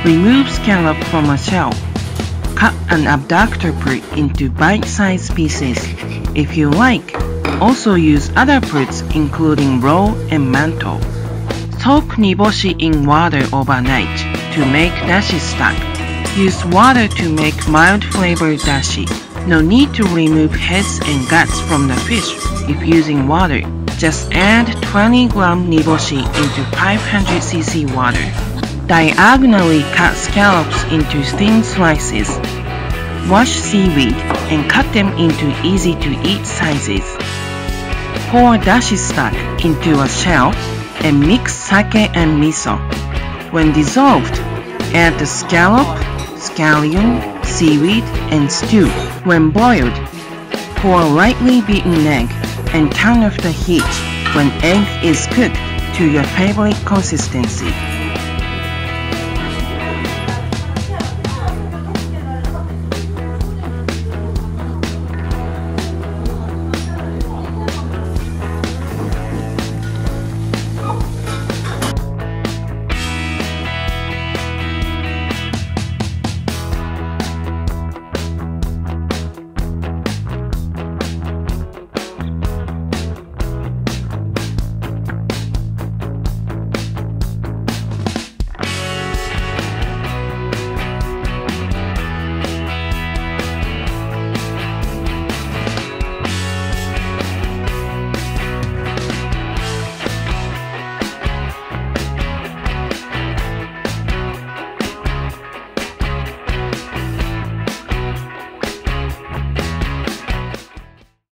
Remove scallop from a shell. Cut an abductor fruit into bite-sized pieces. If you like, also use other fruits including roe and mantle. Soak Niboshi in water overnight to make dashi stock. Use water to make mild flavored dashi. No need to remove heads and guts from the fish if using water. Just add 20g niboshi into 500cc water. Diagonally cut scallops into thin slices. Wash seaweed and cut them into easy-to-eat sizes. Pour dashi stock into a shell and mix sake and miso. When dissolved, add the scallop, scallion, seaweed, and stew. When boiled, pour lightly beaten egg and turn off the heat when egg is cooked to your favorite consistency.